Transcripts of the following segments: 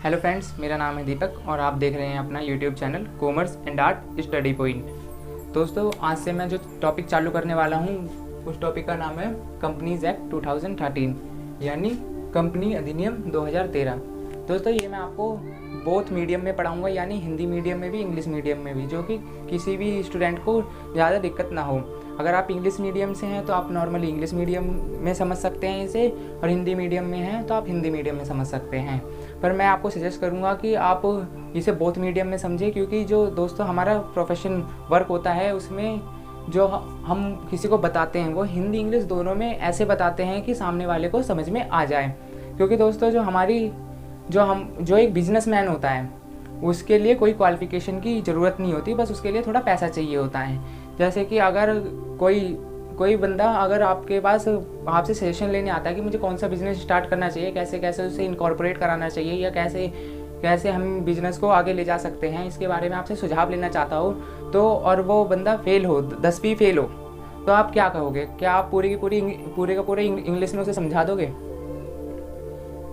Hello friends, मेरा नाम है दीपक और आप देख रहे हैं अपना YouTube channel commerce and art study point. दोस्तों, आज से मैं जो टॉपिक चालू करने वाला हूँ उस टॉपिक का नाम है कंपनीज एक्ट 2013 यानी कंपनी अधिनियम 2013। दोस्तों, ये मैं आपको बोथ मीडियम में पढ़ाऊँगा यानी हिंदी मीडियम में भी इंग्लिश मीडियम में भी, जो कि किसी भी स्टूडेंट को ज़्यादा दिक्कत ना हो। अगर आप इंग्लिश मीडियम से हैं तो आप नॉर्मली इंग्लिश मीडियम में समझ सकते हैं इसे, और हिंदी मीडियम में हैं तो आप हिंदी मीडियम में समझ सकते हैं। पर मैं आपको सजेस्ट करूंगा कि आप इसे बोथ मीडियम में समझें, क्योंकि जो दोस्तों हमारा प्रोफेशन वर्क होता है उसमें जो हम किसी को बताते हैं वो हिंदी इंग्लिश दोनों में ऐसे बताते हैं कि सामने वाले को समझ में आ जाए। क्योंकि दोस्तों जो एक बिजनेसमैन होता है उसके लिए कोई क्वालिफिकेशन की ज़रूरत नहीं होती, बस उसके लिए थोड़ा पैसा चाहिए होता है। जैसे कि अगर कोई बंदा अगर आपके पास आपसे सजेशन लेने आता है कि मुझे कौन सा बिज़नेस स्टार्ट करना चाहिए, कैसे कैसे उसे इनकॉर्पोरेट कराना चाहिए या कैसे हम बिज़नेस को आगे ले जा सकते हैं, इसके बारे में आपसे सुझाव लेना चाहता हो तो, और वो बंदा फेल हो, 10वीं फेल हो, तो आप क्या कहोगे? क्या आप पूरे का पूरे इंग्लिश में उसे समझा दोगे?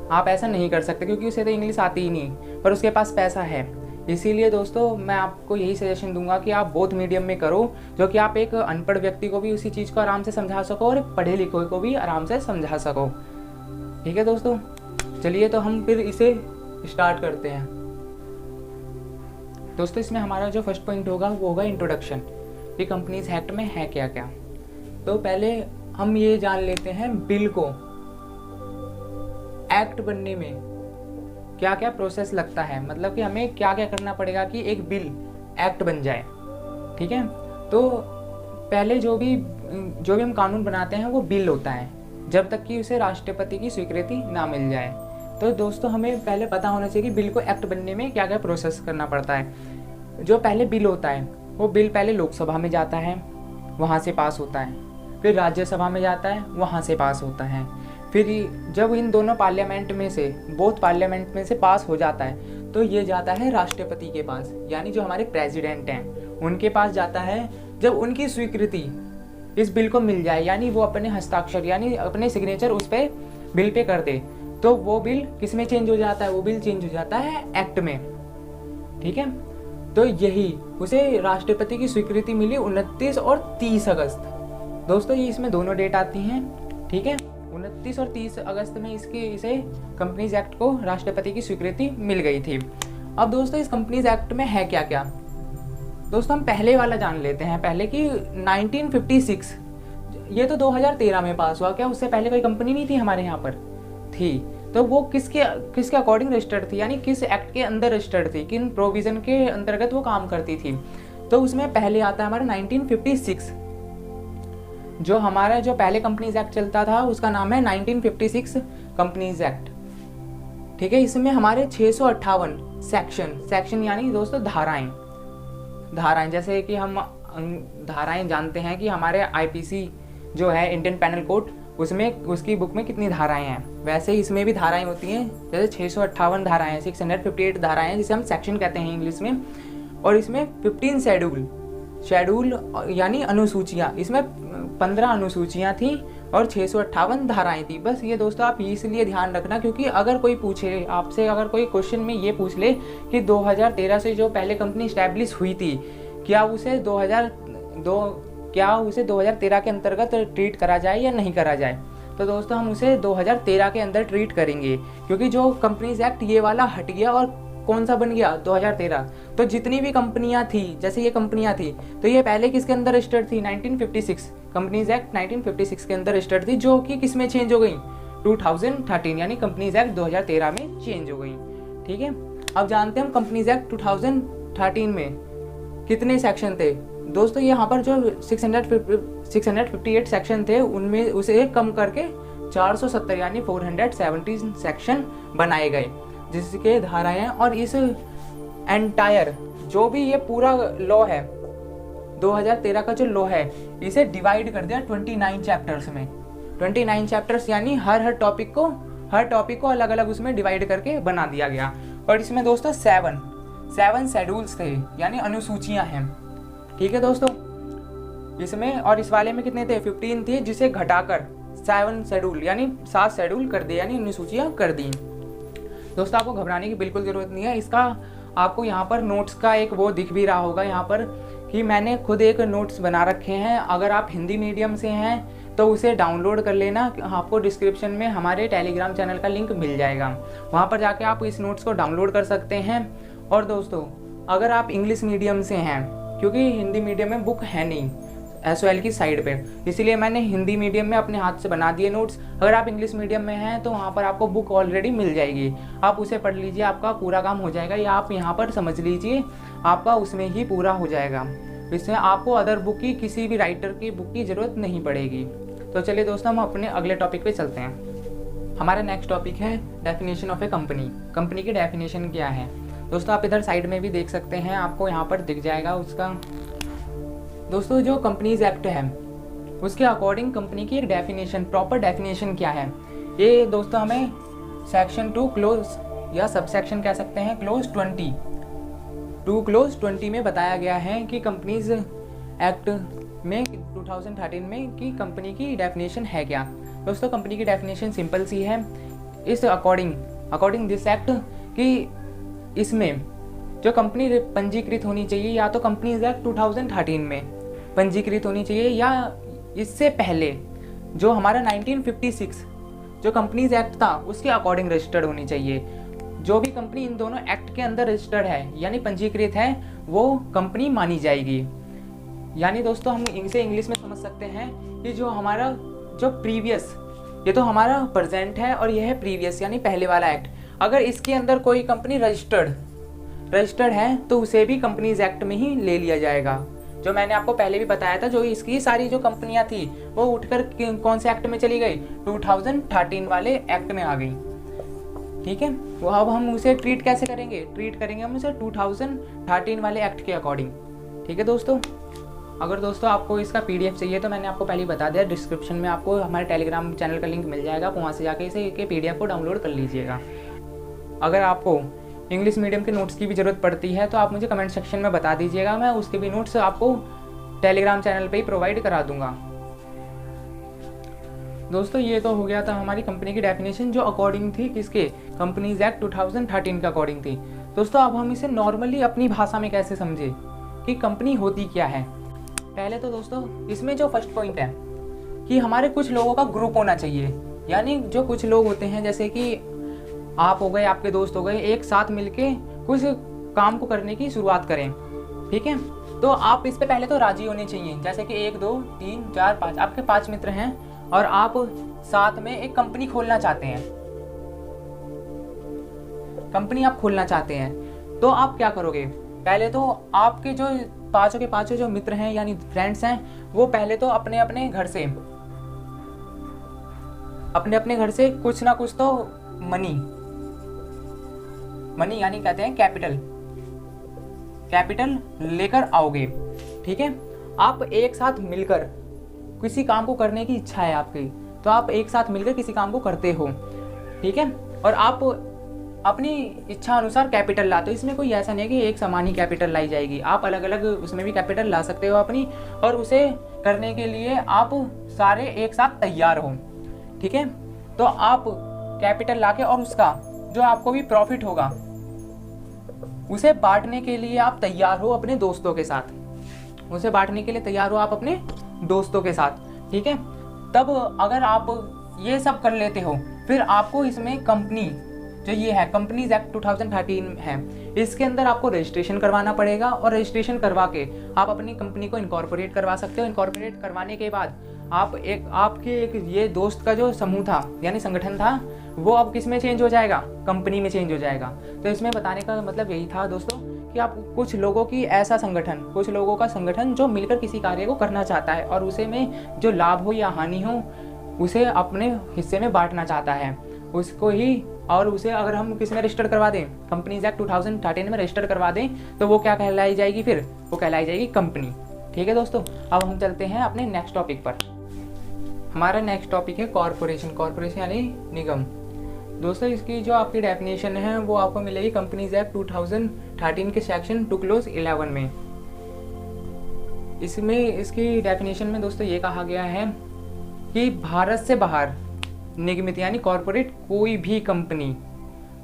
आप ऐसा नहीं कर सकते, क्योंकि उसे तो इंग्लिश आती ही नहीं, पर उसके पास पैसा है। इसीलिए दोस्तों मैं आपको यही सजेशन दूंगा कि आप बोथ मीडियम में करो, जो कि आप एक अनपढ़ व्यक्ति को भी उसी चीज़ को आराम से समझा सको और पढ़े लिखे को भी आराम से समझा सको। ठीक है दोस्तों, चलिए तो हम फिर इसे स्टार्ट करते हैं। दोस्तों, इसमें हमारा जो फर्स्ट पॉइंट होगा वो होगा इंट्रोडक्शन, कि कंपनीज एक्ट में है क्या क्या। तो पहले हम ये जान लेते हैं बिल को एक्ट बनने में क्या क्या प्रोसेस लगता है, मतलब कि हमें क्या क्या करना पड़ेगा कि एक बिल एक्ट बन जाए। ठीक है, तो पहले जो भी हम कानून बनाते हैं वो बिल होता है, जब तक कि उसे राष्ट्रपति की स्वीकृति ना मिल जाए। तो दोस्तों हमें पहले पता होना चाहिए कि बिल को एक्ट बनने में क्या क्या प्रोसेस करना पड़ता है। जो पहले बिल होता है वो बिल पहले लोकसभा में जाता है, वहाँ से पास होता है, फिर राज्यसभा में जाता है, वहाँ से पास होता है, फिर जब इन दोनों पार्लियामेंट में से बोथ पार्लियामेंट में से पास हो जाता है तो ये जाता है राष्ट्रपति के पास, यानी जो हमारे प्रेसिडेंट हैं उनके पास जाता है। जब उनकी स्वीकृति इस बिल को मिल जाए, यानी वो अपने हस्ताक्षर यानी अपने सिग्नेचर उस पे बिल पे कर दे, तो वो बिल किस में चेंज हो जाता है? वो बिल चेंज हो जाता है एक्ट में। ठीक है, तो यही उसे राष्ट्रपति की स्वीकृति मिली 29 और 30 अगस्त। दोस्तों ये इसमें दोनों डेट आती हैं। ठीक है, 29 और 30 अगस्त में इसे कंपनीज एक्ट को राष्ट्रपति की स्वीकृति मिल गई थी। अब दोस्तों इस कंपनीज एक्ट में है क्या क्या। दोस्तों हम पहले वाला जान लेते हैं, पहले कि 1956, ये तो 2013 में पास हुआ। क्या उससे पहले कोई कंपनी नहीं थी हमारे यहाँ पर? थी। तो वो किसके अकॉर्डिंग रजिस्टर्ड थी, यानी किस एक्ट के अंदर रजिस्टर्ड थी, किन प्रोविजन के अंतर्गत वो काम करती थी? तो उसमें पहले आता है हमारा 1956। जो हमारा जो पहले कंपनीज एक्ट चलता था उसका नाम है 1956 कंपनीज एक्ट। ठीक है, इसमें हमारे 658 सेक्शन यानी दोस्तों धाराएं, जैसे कि हम धाराएं जानते हैं कि हमारे आईपीसी जो है इंडियन पेनल कोड, उसमें उसकी बुक में कितनी धाराएं हैं, वैसे ही इसमें भी धाराएं होती हैं। जैसे 658 धाराएं, 658 धाराएं हैं जिसे हम सेक्शन कहते हैं इंग्लिश में। और इसमें 15 शेड्यूल यानी अनुसूचियाँ, इसमें 15 अनुसूचियाँ थी और 658 धाराएं थी। बस ये दोस्तों आप इसलिए ध्यान रखना, क्योंकि अगर कोई पूछे आपसे, अगर कोई क्वेश्चन में ये पूछ ले कि 2013 से जो पहले कंपनी स्टैब्लिश हुई थी, क्या उसे 2013 के अंतर्गत ट्रीट करा जाए या नहीं करा जाए, तो दोस्तों हम उसे 2013 के अंदर ट्रीट करेंगे, क्योंकि जो कंपनीज एक्ट ये वाला हट गया और कौन सा बन गया 2013। तो जितनी भी कंपनियां थी, जैसे ये कंपनियां थी, तो ये पहले किसके अंदर रजिस्टर्ड थी? 1956 कंपनीज एक्ट 1956 के अंदर रजिस्टर्ड थी, जो कि किस में चेंज हो गई? 2013 यानी कंपनीज एक्ट 2013 में चेंज हो गई। ठीक है, अब जानते हैं हम कंपनीज एक्ट 2013 में कितने सेक्शन थे। दोस्तों यहाँ पर जो 658 सेक्शन थे उनमें उसे कम करके 470 यानी 417 सेक्शन बनाए गए, जिसके धाराएं और इस एंटायर जो भी ये पूरा लॉ है 2013 का जो लॉ है, इसे डिवाइड कर दिया 29 चैप्टर्स में। 29 चैप्टर्स यानी हर टॉपिक को अलग अलग उसमें डिवाइड करके बना दिया गया। और इसमें दोस्तों 7 शेड्यूल्स थे यानी अनुसूचियां हैं। ठीक है दोस्तों, इसमें और इस वाले में कितने थे? 15 थे, जिसे घटाकर 7 शेड्यूल यानी 7 शेड्यूल कर दिए, यानी अनुसूचियां कर दी। दोस्तों आपको घबराने की बिल्कुल ज़रूरत नहीं है। इसका आपको यहाँ पर नोट्स का एक वो दिख भी रहा होगा यहाँ पर कि मैंने खुद एक नोट्स बना रखे हैं। अगर आप हिंदी मीडियम से हैं तो उसे डाउनलोड कर लेना। आपको डिस्क्रिप्शन में हमारे टेलीग्राम चैनल का लिंक मिल जाएगा, वहाँ पर जाके आप इस नोट्स को डाउनलोड कर सकते हैं। और दोस्तों अगर आप इंग्लिश मीडियम से हैं, क्योंकि हिंदी मीडियम में बुक है नहीं SOL की साइड पे, इसीलिए मैंने हिंदी मीडियम में अपने हाथ से बना दिए नोट्स। अगर आप इंग्लिश मीडियम में हैं तो वहाँ पर आपको बुक ऑलरेडी मिल जाएगी, आप उसे पढ़ लीजिए, आपका पूरा काम हो जाएगा। या आप यहाँ पर समझ लीजिए आपका उसमें ही पूरा हो जाएगा। इसमें आपको अदर बुक की, किसी भी राइटर की बुक की ज़रूरत नहीं पड़ेगी। तो चलिए दोस्तों हम अपने अगले टॉपिक पे चलते हैं। हमारा नेक्स्ट टॉपिक है definition of A company. Company की डेफिनेशन क्या है दोस्तों, आप इधर साइड में भी देख सकते हैं, आपको यहाँ पर दिख जाएगा उसका। दोस्तों जो कंपनीज एक्ट है उसके अकॉर्डिंग कंपनी की एक डेफिनेशन, प्रॉपर डेफिनेशन क्या है, ये दोस्तों हमें सेक्शन 2 क्लोज या सब सेक्शन कह सकते हैं क्लोज 20 में बताया गया है कि कंपनीज एक्ट में 2013 में कि कंपनी की डेफिनेशन है क्या। दोस्तों कंपनी की डेफिनेशन सिंपल सी है। इस अकॉर्डिंग दिस एक्ट कि इसमें जो कंपनी पंजीकृत होनी चाहिए या तो कंपनीज एक्ट 2013 में पंजीकृत होनी चाहिए, या इससे पहले जो हमारा 1956 जो कंपनीज एक्ट था उसके अकॉर्डिंग रजिस्टर्ड होनी चाहिए। जो भी कंपनी इन दोनों एक्ट के अंदर रजिस्टर्ड है यानी पंजीकृत है वो कंपनी मानी जाएगी। यानी दोस्तों हम इनसे इंग्लिश में समझ सकते हैं कि जो हमारा जो प्रीवियस, ये तो हमारा प्रेजेंट है और यह है प्रीवियस यानी पहले वाला एक्ट, अगर इसके अंदर कोई कंपनी रजिस्टर्ड है तो उसे भी कंपनीज एक्ट में ही ले लिया जाएगा। जो मैंने आपको पहले भी बताया था, जो इसकी सारी जो कंपनियां थी वो उठकर कौन से एक्ट में चली गई, 2013 वाले एक्ट में आ गई। ठीक है, वो अब हम उसे ट्रीट कैसे करेंगे, ट्रीट करेंगे हम उसे 2013 वाले एक्ट के अकॉर्डिंग। ठीक है दोस्तों, अगर दोस्तों आपको इसका PDF चाहिए तो मैंने आपको पहले ही बता दिया, डिस्क्रिप्शन में आपको हमारे टेलीग्राम चैनल का लिंक मिल जाएगा, वहाँ से जाके इसे के PDF को डाउनलोड कर लीजिएगा। अगर आपको इंग्लिश मीडियम के नोट्स की भी ज़रूरत पड़ती है तो आप मुझे कमेंट सेक्शन में बता दीजिएगा, मैं उसके भी नोट्स आपको टेलीग्राम चैनल पे ही प्रोवाइड करा दूंगा। दोस्तों ये तो हो गया था हमारी कंपनी की डेफिनेशन जो अकॉर्डिंग थी किसके, कंपनीज एक्ट 2013 के अकॉर्डिंग थी। दोस्तों अब हम इसे नॉर्मली अपनी भाषा में कैसे समझे कि कंपनी होती क्या है। पहले तो दोस्तों इसमें जो फर्स्ट पॉइंट है कि हमारे कुछ लोगों का ग्रुप होना चाहिए, यानी जो कुछ लोग होते हैं जैसे कि आप हो गए, आपके दोस्त हो गए, एक साथ मिलके कुछ काम को करने की शुरुआत करें। ठीक है, तो आप इस पे पहले तो राजी होने चाहिए। जैसे कि 1 2 3 4 5 आपके 5 मित्र हैं और आप साथ में एक कंपनी खोलना चाहते हैं, कंपनी आप खोलना चाहते हैं, तो आप क्या करोगे, पहले तो आपके जो पांचों के पांचों जो मित्र हैं यानी फ्रेंड्स हैं वो पहले तो अपने अपने घर से कुछ ना कुछ तो मनी यानी कहते हैं कैपिटल लेकर आओगे। ठीक है, आप एक साथ मिलकर किसी काम को करने की इच्छा है आपकी, तो आप एक साथ मिलकर किसी काम को करते हो। ठीक है, और आप अपनी इच्छा अनुसार कैपिटल लाते हो। इसमें कोई ऐसा नहीं है कि एक समान ही कैपिटल लाई जाएगी, आप अलग अलग उसमें भी कैपिटल ला सकते हो अपनी, और उसे करने के लिए आप सारे एक साथ तैयार हो। ठीक है, तो आप कैपिटल लाके और उसका जो आपको भी प्रॉफिट होगा उसे बांटने के लिए आप तैयार हो अपने दोस्तों के साथ, उसे बांटने के लिए तैयार हो आप अपने दोस्तों के साथ। ठीक है, तब अगर आप ये सब कर लेते हो फिर आपको इसमें कंपनी जो ये है कंपनीज एक्ट 2013 है, इसके अंदर आपको रजिस्ट्रेशन करवाना पड़ेगा, और रजिस्ट्रेशन करवा के आप अपनी कंपनी को इनकॉर्पोरेट करवा सकते हो। इनकॉर्पोरेट करवाने के बाद आपके एक ये दोस्त का जो समूह था यानी संगठन था वो अब किस में चेंज हो जाएगा, कंपनी में चेंज हो जाएगा। तो इसमें बताने का मतलब यही था दोस्तों कि आप कुछ लोगों का संगठन जो मिलकर किसी कार्य को करना चाहता है और उसे में जो लाभ हो या हानि हो उसे अपने हिस्से में बांटना चाहता है उसको ही, और उसे अगर हम किस में रजिस्टर करवा दें, कंपनीज एक्ट 2013 में रजिस्टर करवा दें तो वो क्या कहलाई जाएगी, फिर वो कहलाई जाएगी कंपनी। ठीक है दोस्तों, अब हम चलते हैं अपने नेक्स्ट टॉपिक पर। हमारा नेक्स्ट टॉपिक है कॉर्पोरेशन यानी निगम। दोस्तों इसकी जो आपकी डेफिनेशन है वो आपको मिलेगी कंपनीज एक्ट 2013 के सेक्शन 2 क्लोज 11 में। इसमें इसकी डेफिनेशन में दोस्तों ये कहा गया है कि भारत से बाहर निगमित यानी कॉर्पोरेट कोई भी कंपनी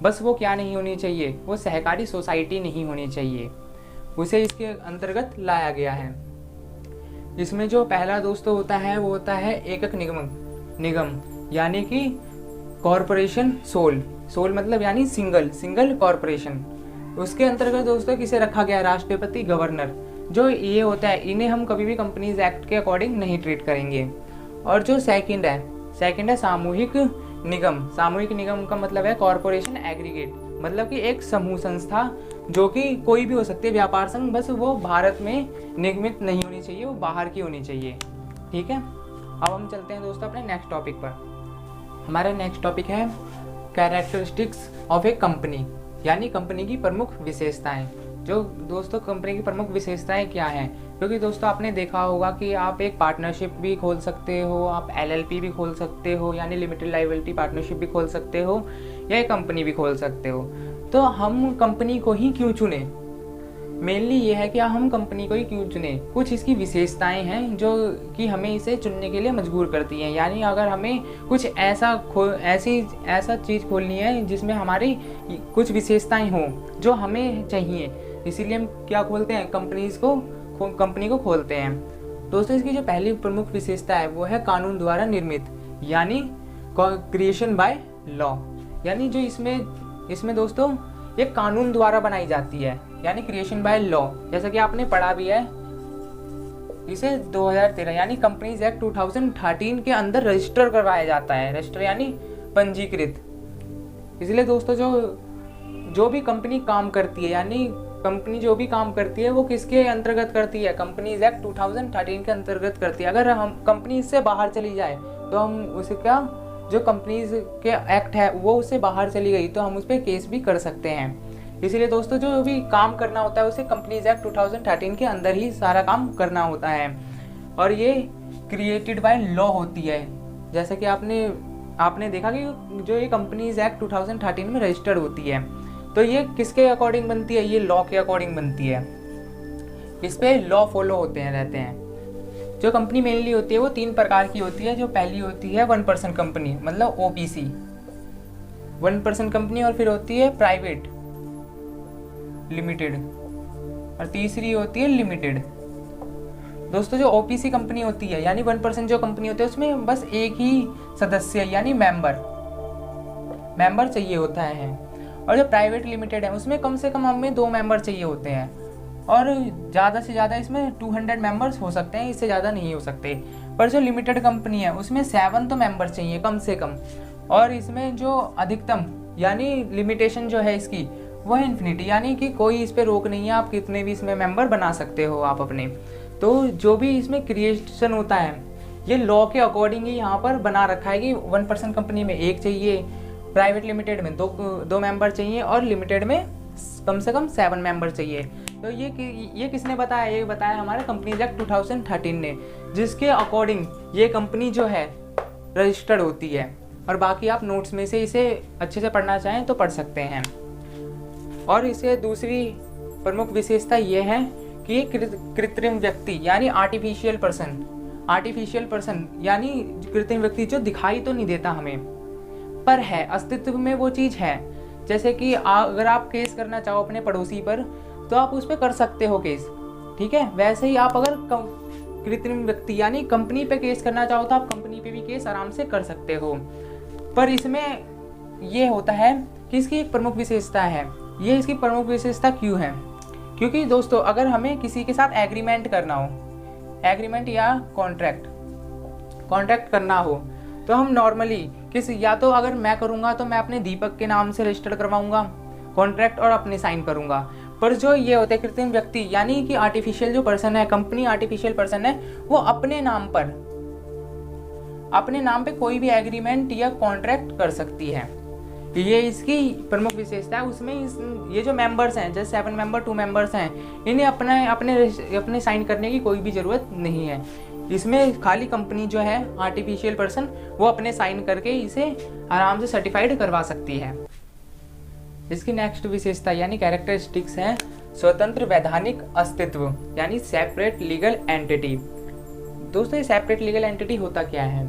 बस वो क्या नहीं होनी चाहिए, वो सहकारी सोसाइटी नहीं होनी चाहिए, उसे इसके अंतर्गत लाया गया है। इसमें जो पहला दोस्तों होता है वो होता है एकक निगम यानी कि कॉरपोरेशन सोल मतलब यानी सिंगल कॉरपोरेशन। उसके अंतर्गत दोस्तों किसे रखा गया, राष्ट्रपति गवर्नर। जो ये होता है इन्हें हम कभी भी कंपनीज एक्ट के अकॉर्डिंग नहीं ट्रीट करेंगे। और जो सेकंड है सामूहिक निगम का मतलब है कॉरपोरेशन एग्रीगेट, मतलब कि एक समूह संस्था जो कि कोई भी हो सकती है, व्यापार संघ, बस वो भारत में निगमित नहीं होनी चाहिए, वो बाहर की होनी चाहिए। ठीक है, अब हम चलते हैं दोस्तों अपने नेक्स्ट टॉपिक पर। हमारा नेक्स्ट टॉपिक है कैरेक्टरिस्टिक्स ऑफ ए कंपनी, यानी कंपनी की प्रमुख विशेषताएं। जो दोस्तों कंपनी की प्रमुख विशेषताएं क्या हैं, क्योंकि दोस्तों आपने देखा होगा कि आप एक पार्टनरशिप भी खोल सकते हो, आप LLP भी खोल सकते हो यानी लिमिटेड लायबिलिटी पार्टनरशिप भी खोल सकते हो, या एक कंपनी भी खोल सकते हो। तो हम कंपनी को ही क्यों चुने, मेनली ये है कि हम कंपनी को ही क्यों चुने। कुछ इसकी विशेषताएं हैं जो कि हमें इसे चुनने के लिए मजबूर करती हैं। यानी अगर हमें कुछ ऐसा चीज़ खोलनी है जिसमें हमारी कुछ विशेषताएं हों जो हमें चाहिए, इसीलिए हम क्या खोलते हैं, कंपनी को खोलते हैं। दोस्तों इसकी जो पहली प्रमुख विशेषता है वो है कानून द्वारा निर्मित, यानी क्रिएशन बाय लॉ। यानी जो इसमें दोस्तों एक कानून द्वारा बनाई जाती है, यानी क्रिएशन बाय लॉ। जैसा कि आपने पढ़ा भी है इसे 2013 यानी कंपनीज एक्ट 2013 के अंदर रजिस्टर करवाया जाता है। रजिस्टर यानी पंजीकृत। इसलिए दोस्तों जो भी कंपनी काम करती है, यानी कंपनी जो भी काम करती है वो किसके अंतर्गत करती है, कंपनीज एक्ट 2013 के अंतर्गत करती है। अगर हम कंपनी इससे बाहर चली जाए तो हम उसे जो कंपनीज के एक्ट है वो उससे बाहर चली गई तो हम उस पर केस भी कर सकते हैं। इसीलिए दोस्तों जो भी काम करना होता है उसे कंपनीज एक्ट 2013 के अंदर ही सारा काम करना होता है, और ये क्रिएटेड बाय लॉ होती है। जैसे कि आपने देखा कि जो ये कंपनीज एक्ट 2013 में रजिस्टर्ड होती है तो ये किसके अकॉर्डिंग बनती है, ये लॉ के अकॉर्डिंग बनती है। इस पे लॉ फॉलो रहते हैं। जो कंपनी मेनली होती है वो 3 प्रकार की होती है। जो पहली होती है 1% कंपनी मतलब OPC 1% कंपनी, और फिर होती है प्राइवेट लिमिटेड, और तीसरी होती है लिमिटेड। दोस्तों जो OPC कंपनी होती है यानी 1% जो कंपनी होती है उसमें बस एक ही सदस्य यानी मेंबर चाहिए होता है, और जो प्राइवेट लिमिटेड है उसमें कम से कम हमें 2 मेंबर चाहिए होते हैं, और ज़्यादा से ज़्यादा इसमें 200 मेंबर्स हो सकते हैं, इससे ज़्यादा नहीं हो सकते। पर जो लिमिटेड कंपनी है उसमें 7 तो मेंबर चाहिए कम से कम, और इसमें जो अधिकतम यानी लिमिटेशन जो है इसकी वो है इन्फिनिटी, यानी कि कोई इस पर रोक नहीं है, आप कितने भी इसमें मेंबर बना सकते हो आप अपने। तो जो भी इसमें क्रिएशन होता है ये लॉ के अकॉर्डिंग ही यहाँ पर बना रखा है कि 1% कंपनी में 1 चाहिए, प्राइवेट लिमिटेड में 2 मेंबर चाहिए, और लिमिटेड में कम से कम 7 मेंबर चाहिए। तो ये किसने बताया, ये बताया हमारे कंपनीज एक्ट 2013 ने, जिसके अकॉर्डिंग ये कंपनी जो है रजिस्टर्ड होती है। और बाकी आप नोट्स में से इसे अच्छे से पढ़ना चाहें तो पढ़ सकते हैं। और इसे दूसरी प्रमुख विशेषता ये है कि ये कृत्रिम व्यक्ति यानी आर्टिफिशियल पर्सन यानी कृत्रिम व्यक्ति जो दिखाई तो नहीं देता हमें पर है, अस्तित्व में वो चीज़ है। जैसे कि अगर आप केस करना चाहो अपने पड़ोसी पर तो आप उस पर कर सकते हो केस, ठीक है। वैसे ही आप अगर कृत्रिम व्यक्ति यानी कंपनी पे केस करना चाहो तो आप कंपनी पे भी केस आराम से कर सकते हो। पर इसमें ये होता है कि इसकी एक प्रमुख विशेषता है। ये इसकी प्रमुख विशेषता क्यों है, क्योंकि दोस्तों अगर हमें किसी के साथ एग्रीमेंट करना हो, एग्रीमेंट या कॉन्ट्रैक्ट करना हो, तो हम नॉर्मली या तो अगर मैं करूँगा तो मैं अपने दीपक के नाम से रजिस्टर करवाऊँगा कॉन्ट्रैक्ट और अपने साइन करूँगा। पर जो ये होता है कृत्रिम व्यक्ति यानी कि आर्टिफिशियल जो पर्सन है, कंपनी आर्टिफिशियल पर्सन है, वो अपने नाम पे कोई भी एग्रीमेंट या कॉन्ट्रैक्ट कर सकती है। ये इसकी प्रमुख विशेषता है। उसमें ये जो मेंबर्स हैं, जैसे 7 मेंबर 2 मेंबर्स हैं, इन्हें अपने साइन करने की कोई भी ज़रूरत नहीं है। इसमें खाली कंपनी जो है आर्टिफिशियल पर्सन वो अपने साइन करके इसे आराम से सर्टिफाइड करवा सकती है। इसकी नेक्स्ट विशेषता यानी कैरेक्टरिस्टिक्स है स्वतंत्र वैधानिक अस्तित्व यानी सेपरेट लीगल एंटिटी। दोस्तों ये सेपरेट लीगल एंटिटी होता क्या है,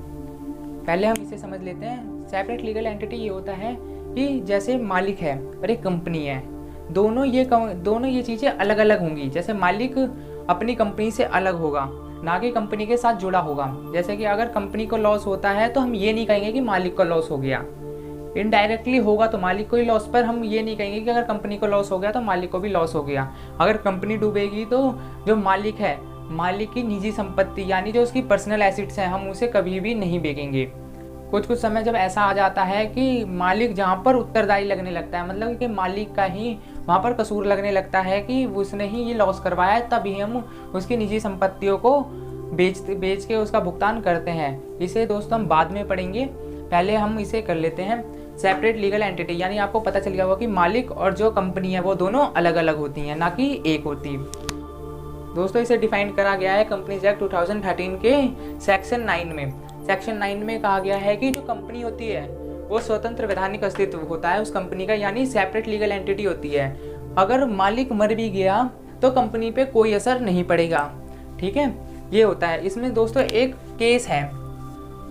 पहले हम इसे समझ लेते हैं। सेपरेट लीगल एंटिटी ये होता है कि जैसे मालिक है और एक कंपनी है, दोनों ये चीज़ें अलग अलग होंगी। जैसे मालिक अपनी कंपनी से अलग होगा, ना कि कंपनी के साथ जुड़ा होगा। जैसे कि अगर कंपनी को लॉस होता है तो हम ये नहीं कहेंगे कि मालिक को लॉस हो गया, इनडायरेक्टली होगा तो मालिक को ही लॉस, पर हम ये नहीं कहेंगे कि अगर कंपनी को लॉस हो गया तो मालिक को भी लॉस हो गया। अगर कंपनी डूबेगी तो जो मालिक है, मालिक की निजी संपत्ति यानी जो उसकी पर्सनल एसिड्स हैं, हम उसे कभी भी नहीं बेचेंगे। कुछ समय जब ऐसा आ जाता है कि मालिक जहाँ पर उत्तरदायी लगने लगता है, मतलब कि मालिक का ही वहाँ पर कसूर लगने लगता है कि उसने ही ये लॉस करवाया है, तभी हम उसकी निजी संपत्तियों को बेच के उसका भुगतान करते हैं। इसे दोस्तों हम बाद में पढ़ेंगे, पहले हम इसे कर लेते हैं सेपरेट लीगल एंटिटी। यानी आपको पता चल गया होगा कि मालिक और जो कंपनी है वो दोनों अलग अलग होती हैं, ना कि एक होती। दोस्तों इसे डिफाइन करा गया है कंपनीज एक्ट 2013 के सेक्शन 9 में। सेक्शन 9 में कहा गया है कि जो कंपनी होती है वो स्वतंत्र वैधानिक अस्तित्व होता है उस कंपनी का, यानी सेपरेट लीगल एंटिटी होती है। अगर मालिक मर भी गया तो कंपनी पे कोई असर नहीं पड़ेगा, ठीक है, ये होता है। इसमें दोस्तों एक केस है,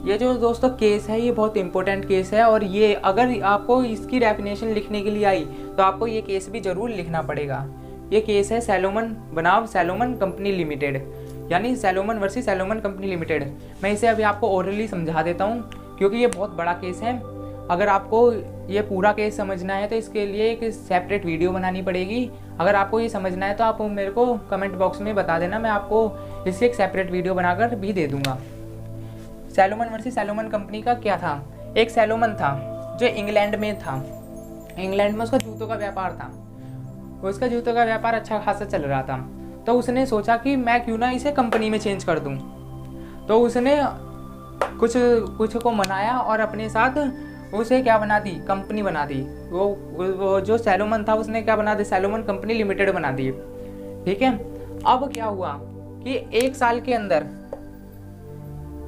ये जो दोस्तों केस है ये बहुत इंपॉर्टेंट केस है, और ये अगर आपको इसकी डेफिनेशन लिखने के लिए आई तो आपको ये केस भी जरूर लिखना पड़ेगा। ये केस है सैलोमन बनाम सैलोमन कंपनी लिमिटेड, यानी Salomon versus Salomon company limited. मैं इसे अभी आपको ओरली समझा देता हूँ क्योंकि ये बहुत बड़ा केस है। अगर आपको ये पूरा केस समझना है तो इसके लिए एक सेपरेट वीडियो बनानी पड़ेगी। अगर आपको ये समझना है तो आप मेरे को कमेंट बॉक्स में बता देना, मैं आपको इसकी एक सेपरेट वीडियो बनाकर भी दे दूँगा। सैलोमन वर्सेस सैलोमन कंपनी का क्या था, एक सैलोमन था जो इंग्लैंड में था, इंग्लैंड में उसका जूतों का व्यापार था, उसका जूतों का व्यापार अच्छा खासा चल रहा था। तो उसने सोचा कि मैं क्यों ना इसे कंपनी में चेंज कर दूं। तो उसने कुछ को मनाया और अपने साथ उसे क्या बना दी, कंपनी बना दी। वो जो सैलोमन था उसने क्या बना दी, सैलोमन कंपनी लिमिटेड बना दी, ठीक है। अब क्या हुआ कि 1 साल के अंदर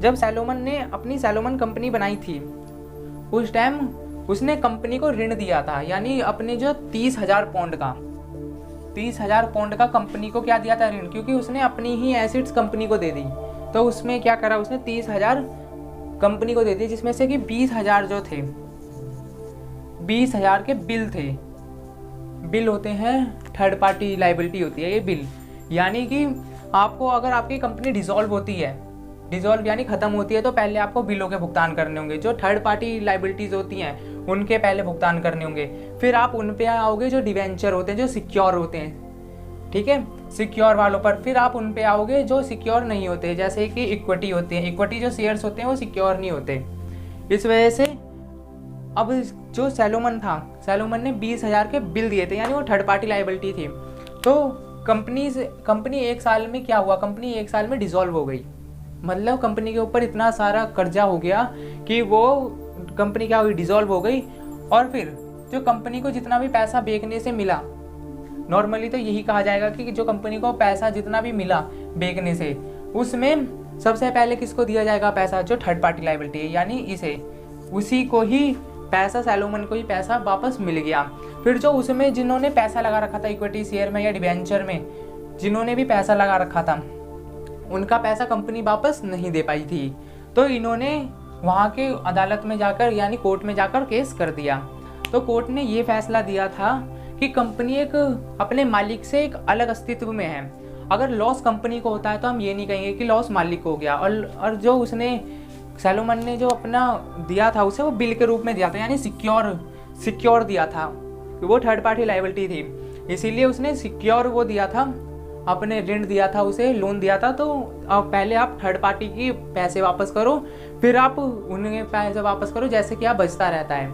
जब सैलोमन ने अपनी सैलोमन कंपनी बनाई थी उस टाइम उसने कंपनी को ऋण दिया था, यानी अपने जो 30,000 पाउंड का कंपनी को क्या दिया था, ऋण, क्योंकि उसने अपनी ही एसेट्स कंपनी को दे दी। तो उसमें क्या करा, उसने 30,000 कंपनी को दे दी, जिसमें से कि 20,000 जो थे, 20,000 के बिल थे। बिल होते हैं थर्ड पार्टी लाइबिलिटी होती है ये बिल, यानी कि आपको अगर आपकी कंपनी डिसॉल्व होती है, डिसॉल्व यानी खत्म होती है, तो पहले आपको बिलों के भुगतान करने होंगे। जो थर्ड पार्टी लाइबिलिटीज होती हैं उनके पहले भुगतान करने होंगे, फिर आप उन पे आओगे जो डिवेंचर होते हैं, जो सिक्योर होते हैं, ठीक है, सिक्योर वालों पर। फिर आप उन पे आओगे जो सिक्योर नहीं होते, जैसे कि इक्विटी होती है, इक्विटी जो शेयर्स होते हैं वो सिक्योर नहीं होते। इस वजह से अब जो सैलोमन था, सैलोमन ने 20,000 के बिल दिए थे, यानी वो थर्ड पार्टी लाइबिलिटी थी। तो कंपनी 1 साल में क्या हुआ, कंपनी 1 साल में डिसॉल्व हो गई। मतलब कंपनी के ऊपर इतना सारा कर्जा हो गया कि वो कंपनी क्या हुई, डिसॉल्व हो गई। और फिर जो कंपनी को जितना भी पैसा बेचने से मिला, नॉर्मली तो यही कहा जाएगा कि जो कंपनी को पैसा जितना भी मिला बेचने से, उसमें सबसे पहले किसको दिया जाएगा पैसा, जो थर्ड पार्टी लाइबिलिटी है, यानी इसे, उसी को ही पैसा, सैलोमन को ही पैसा वापस मिल गया। फिर जो उसमें जिन्होंने पैसा लगा रखा था इक्विटी शेयर में या डिवेंचर में, जिन्होंने भी पैसा लगा रखा था, उनका पैसा कंपनी वापस नहीं दे पाई थी। तो इन्होंने वहाँ के अदालत में जाकर, यानी कोर्ट में जाकर केस कर दिया। तो कोर्ट ने ये फैसला दिया था कि कंपनी एक अपने मालिक से एक अलग अस्तित्व में है। अगर लॉस कंपनी को होता है तो हम ये नहीं कहेंगे कि लॉस मालिक को हो गया। और जो उसने सैलोमन ने जो अपना दिया था उसे वो बिल के रूप में दिया था, यानी सिक्योर दिया था, वो थर्ड पार्टी लाइबिलिटी थी, इसीलिए उसने सिक्योर वो दिया था, अपने ऋण दिया था, उसे लोन दिया था। तो अब पहले आप थर्ड पार्टी की पैसे वापस करो, फिर आप उन्हें पैसे वापस करो, जैसे कि आप बचता रहता है।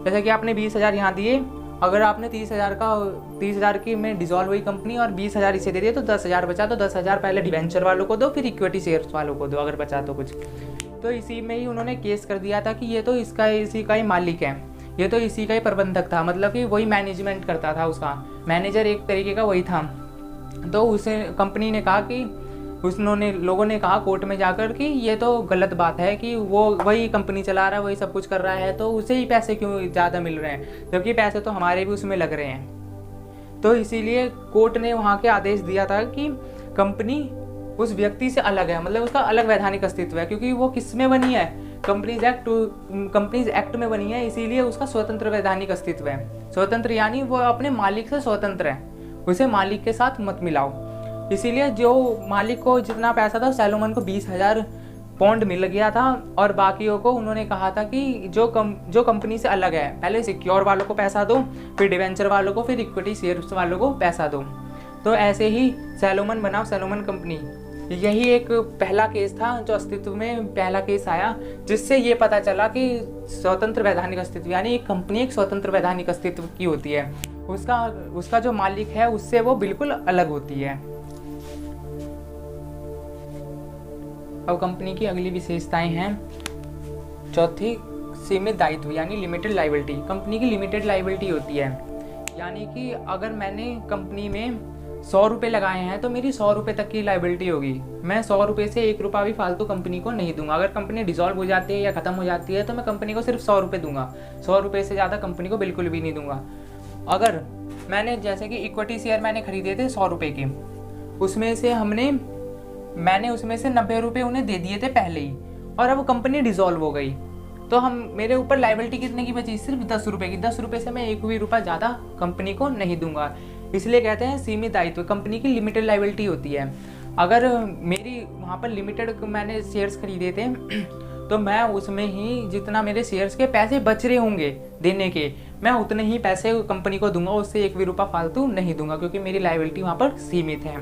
जैसे कि आपने 20,000 यहाँ दिए, अगर आपने 30,000 की में डिसॉल्व हुई कंपनी और 20,000 इसे दे दिए तो 10,000 बचा, तो 10,000 पहले डिवेंचर वालों को दो, फिर इक्विटी शेयर्स वालों को दो अगर बचा तो कुछ। तो इसी में ही उन्होंने केस कर दिया था कि ये तो इसी का ही मालिक है, ये तो इसी का ही प्रबंधक था, मतलब कि वही मैनेजमेंट करता था, उसका मैनेजर एक तरीके का वही था। तो उसे कंपनी ने कहा कि लोगों ने कहा कोर्ट में जाकर कि ये तो गलत बात है कि वो वही कंपनी चला रहा है, वही सब कुछ कर रहा है, तो उसे ही पैसे क्यों ज़्यादा मिल रहे हैं, जबकि पैसे तो हमारे भी उसमें लग रहे हैं। तो इसीलिए कोर्ट ने वहाँ के आदेश दिया था कि कंपनी उस व्यक्ति से अलग है, मतलब उसका अलग वैधानिक अस्तित्व है, क्योंकि वो किस में बनी है, कंपनीज एक्ट में बनी है, इसीलिए उसका स्वतंत्र वैधानिक अस्तित्व है। स्वतंत्र यानी वो अपने मालिक से स्वतंत्र है, उसे मालिक के साथ मत मिलाओ। इसीलिए जो मालिक को जितना पैसा था, सैलोमन को 20,000 पौंड मिल गया था और बाकियों को उन्होंने कहा था कि जो कंपनी से अलग है, पहले सिक्योर वालों को पैसा दो, फिर डिवेंचर वालों को, फिर इक्विटी शेयर्स वालों को पैसा दो। तो ऐसे ही सैलोमन बनाओ, सैलोमन कंपनी। यही एक पहला केस था जो अस्तित्व में पहला केस आया, जिससे ये पता चला कि स्वतंत्र वैधानिक अस्तित्व यानी एक कंपनी एक स्वतंत्र वैधानिक अस्तित्व की होती है, उसका जो मालिक है उससे वो बिल्कुल अलग होती है। अब कंपनी की अगली विशेषताएं हैं। चौथी, सीमित दायित्व यानी लिमिटेड लायबिलिटी। कंपनी की लिमिटेड लायबिलिटी होती है, यानी कि अगर मैंने कंपनी में 100 रुपये लगाए हैं तो मेरी 100 रुपये तक की लायबिलिटी होगी। मैं 100 रुपये से 1 रुपया भी फालतू कंपनी को नहीं दूंगा। अगर कंपनी डिसॉल्व हो जाती है या ख़त्म हो जाती है तो मैं कंपनी को सिर्फ 100 रुपये दूंगा, 100 रुपये से ज़्यादा कंपनी को बिल्कुल भी नहीं दूंगा। अगर मैंने जैसे कि इक्विटी शेयर मैंने खरीदे थे 100 रुपये के, मैंने उसमें से 90 रुपये उन्हें दे दिए थे पहले ही, और अब कंपनी डिसॉल्व हो गई तो मेरे ऊपर लायबिलिटी कितने की बची? सिर्फ 10 रुपये की। 10 रुपये से मैं 1 भी रुपया ज़्यादा कंपनी को नहीं दूंगा। इसलिए कहते हैं सीमित दायित्व। कंपनी की लिमिटेड लायबिलिटी होती है। अगर मेरी वहाँ पर लिमिटेड मैंने शेयर्स खरीदे थे तो मैं उसमें ही जितना मेरे शेयर्स के पैसे बच रहे होंगे देने के, मैं उतने ही पैसे कंपनी को दूंगा, उससे 1 भी रुपया फालतू नहीं दूंगा, क्योंकि मेरी लायबिलिटी वहाँ पर सीमित है।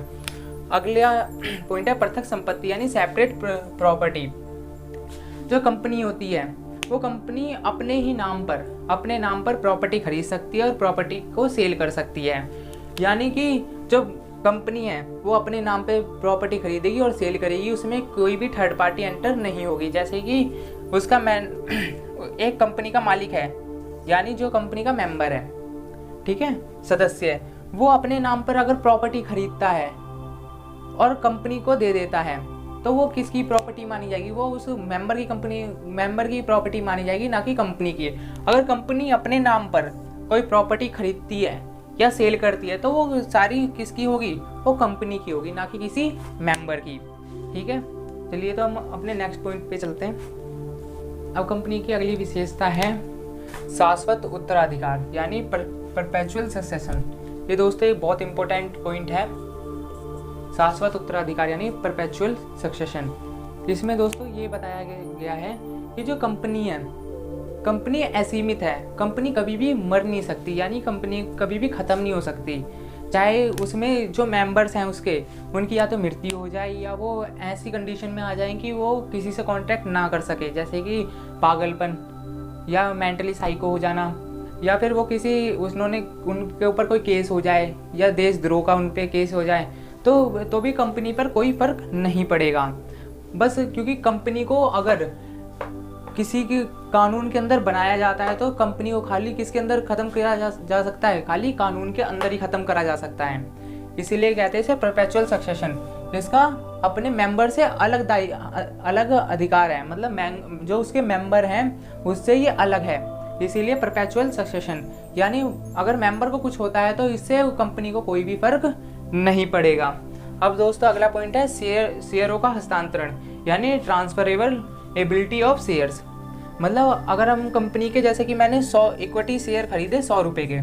अगला पॉइंट है पृथक संपत्ति यानी सेपरेट प्रॉपर्टी। जो कंपनी होती है वो कंपनी अपने नाम पर प्रॉपर्टी खरीद सकती है और प्रॉपर्टी को सेल कर सकती है। यानी कि जो कंपनी है वो अपने नाम पे प्रॉपर्टी खरीदेगी और सेल करेगी, उसमें कोई भी थर्ड पार्टी एंटर नहीं होगी। जैसे कि उसका एक कंपनी का मालिक है, यानी जो कंपनी का मेंबर है, ठीक है, सदस्य है, वो अपने नाम पर अगर प्रॉपर्टी खरीदता है और कंपनी को दे देता है तो वो किसकी प्रॉपर्टी मानी जाएगी? वो उस मेंबर की प्रॉपर्टी मानी जाएगी, ना कि कंपनी की। अगर कंपनी अपने नाम पर कोई प्रॉपर्टी खरीदती है या सेल करती है तो वो सारी किसकी होगी? वो कंपनी की होगी, ना कि किसी मेंबर की। ठीक है, चलिए तो हम अपने नेक्स्ट पॉइंट पे चलते हैं। अब कंपनी की अगली विशेषता है शाश्वत उत्तराधिकार यानी परपेचुअल सक्सेशन। ये दोस्तों एक बहुत इंपॉर्टेंट पॉइंट है, शाश्वत उत्तराधिकार यानी परपेचुअल सक्सेशन। इसमें दोस्तों ये बताया गया है कि जो कंपनी है, कंपनी असीमित है, कंपनी कभी भी मर नहीं सकती, यानी कंपनी कभी भी ख़त्म नहीं हो सकती। चाहे उसमें जो मेंबर्स हैं उनकी या तो मृत्यु हो जाए या वो ऐसी कंडीशन में आ जाए कि वो किसी से कांटेक्ट ना कर सके, जैसे कि पागलपन या मेंटली साइको हो जाना, या फिर वो उनके ऊपर कोई केस हो जाए या देशद्रोह का उन पर केस हो जाए, तो भी कंपनी पर कोई फर्क नहीं पड़ेगा। बस क्योंकि कंपनी को अगर किसी के कानून के अंदर बनाया जाता है तो कंपनी को खाली किसके अंदर ख़त्म किया जा सकता है? खाली कानून के अंदर ही ख़त्म करा जा सकता है। इसीलिए कहते हैं इसे परपेचुअल सक्सेशन, जिसका अपने मेंबर से अलग अधिकार है, मतलब जो उसके मेंबर हैं उससे ये अलग है, इसीलिए परपेचुअल सक्सेशन। यानी अगर मेंबर को कुछ होता है तो इससे कंपनी को कोई भी फर्क नहीं पड़ेगा। अब दोस्तों अगला पॉइंट है शेयरों का हस्तांतरण यानी ट्रांसफरेबल एबिलिटी ऑफ शेयर्स। मतलब अगर हम कंपनी के, जैसे कि मैंने 100 इक्विटी शेयर खरीदे 100 रुपये के,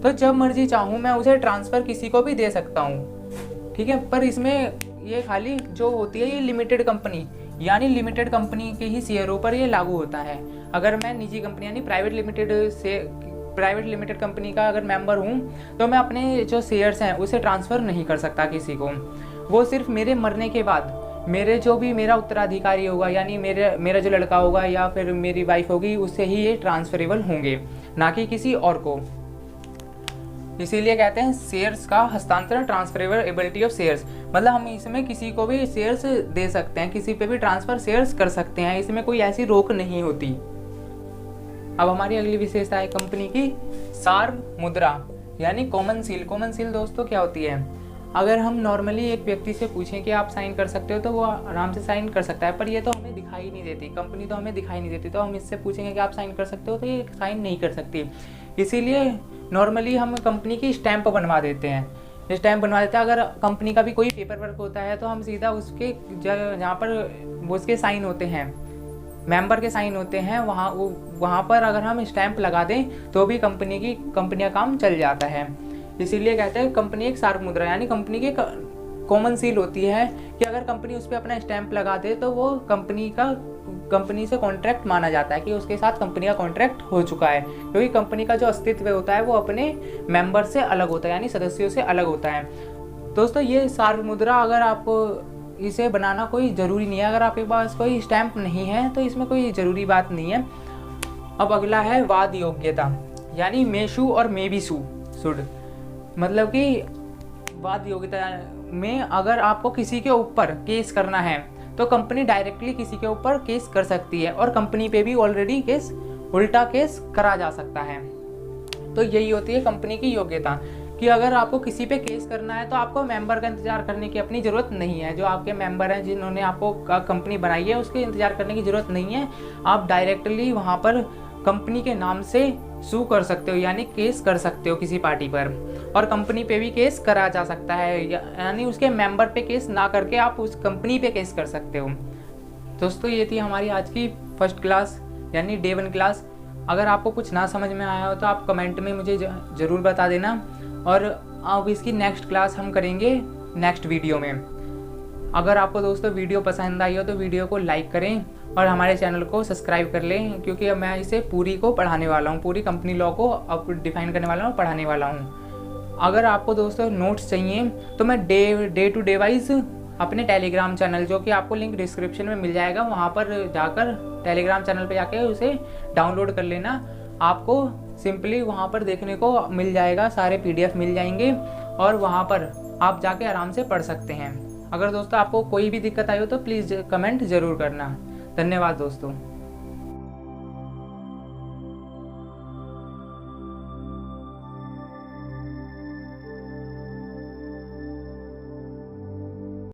तो जब मर्जी चाहूँ मैं उसे ट्रांसफ़र किसी को भी दे सकता हूँ। ठीक है, पर इसमें ये खाली जो होती है ये लिमिटेड कंपनी यानी लिमिटेड कंपनी के ही शेयरों पर ये लागू होता है। अगर मैं निजी कंपनी यानी प्राइवेट लिमिटेड कंपनी का अगर मेंबर हूँ तो मैं अपने जो शेयर्स हैं उसे ट्रांसफ़र नहीं कर सकता किसी को। वो सिर्फ मेरे मरने के बाद मेरा उत्तराधिकारी होगा, यानी मेरा जो लड़का होगा या फिर मेरी वाइफ होगी, उससे ही ये ट्रांसफरेबल होंगे, ना कि किसी और को। इसीलिए कहते हैं शेयर्स का हस्तांतरण, ट्रांसफरेबल एबिलिटी ऑफ शेयर्स। मतलब हम इसमें किसी को भी शेयर्स दे सकते हैं, किसी पे भी ट्रांसफ़र शेयर्स कर सकते हैं, इसमें कोई ऐसी रोक नहीं होती। अब हमारी अगली विशेषता है कंपनी की सार मुद्रा यानी कॉमन सील। कॉमन सील दोस्तों क्या होती है? अगर हम नॉर्मली एक व्यक्ति से पूछें कि आप साइन कर सकते हो तो वो आराम से साइन कर सकता है, पर ये तो हमें दिखाई नहीं देती, कंपनी तो हमें दिखाई नहीं देती, तो हम इससे पूछेंगे कि आप साइन कर सकते हो तो ये साइन नहीं कर सकती। इसीलिए नॉर्मली हम कंपनी की स्टैंप बनवा देते हैं। अगर कंपनी का भी कोई पेपर वर्क होता है तो हम सीधा उसके जहाँ पर उसके साइन होते हैं मेंबर के साइन होते हैं वहाँ पर अगर हम स्टैंप लगा दें तो भी कंपनी का काम चल जाता है। इसीलिए कहते हैं कंपनी एक सार्वजनिक मुद्रा, यानी कंपनी की कॉमन सील होती है कि अगर कंपनी उस पर अपना स्टैंप लगा दे तो वो कंपनी से कॉन्ट्रैक्ट माना जाता है कि उसके साथ कंपनी का कॉन्ट्रैक्ट हो चुका है, क्योंकि कंपनी का जो अस्तित्व होता है वो अपने मेंबर से अलग होता है, यानी सदस्यों से अलग होता है। दोस्तों ये सार्वजनिक मुद्रा अगर आपको इसे बनाना कोई ज़रूरी नहीं है, अगर आपके पास कोई स्टैंप नहीं है तो इसमें कोई ज़रूरी बात नहीं है। अब अगला है वाद योग्यता, यानी मेशू और मेबीसू शुड, मतलब कि वाद योग्यता में अगर आपको किसी के ऊपर केस करना है तो कंपनी डायरेक्टली किसी के ऊपर केस कर सकती है और कंपनी पे भी ऑलरेडी उल्टा केस करा जा सकता है। तो यही होती है कंपनी की योग्यता कि अगर आपको किसी पे केस करना है तो आपको मेंबर का इंतजार करने की अपनी ज़रूरत नहीं है। जो आपके मेंबर हैं जिन्होंने आपको कंपनी बनाई है उसके इंतजार करने की ज़रूरत नहीं है। आप डायरेक्टली वहाँ पर कंपनी के नाम से सू कर सकते हो, यानी केस कर सकते हो किसी पार्टी पर, और कंपनी पे भी केस करा जा सकता है, यानी उसके मेंबर पे केस ना करके आप उस कंपनी पे केस कर सकते हो। दोस्तों ये थी हमारी आज की फर्स्ट क्लास यानी डे 1 क्लास। अगर आपको कुछ ना समझ में आया हो तो आप कमेंट में मुझे ज़रूर बता देना, और अब इसकी नेक्स्ट क्लास हम करेंगे नेक्स्ट वीडियो में। अगर आपको दोस्तों वीडियो पसंद आई हो तो वीडियो को लाइक करें और हमारे चैनल को सब्सक्राइब कर लें, क्योंकि अब मैं इसे पूरी को पढ़ाने वाला हूँ, पूरी कंपनी लॉ को अब डिफाइन करने वाला हूँ, पढ़ाने वाला हूँ। अगर आपको दोस्तों नोट्स चाहिए तो मैं डे टू डे वाइज अपने टेलीग्राम चैनल, जो कि आपको लिंक डिस्क्रिप्शन में मिल जाएगा, वहाँ पर जाकर टेलीग्राम चैनल पर जाके उसे डाउनलोड कर लेना। आपको सिंपली वहाँ पर देखने को मिल जाएगा, सारे PDF मिल जाएंगे और वहाँ पर आप जाके आराम से पढ़ सकते हैं। अगर दोस्तों आपको कोई भी दिक्कत आई हो तो प्लीज़ कमेंट ज़रूर करना। धन्यवाद दोस्तों।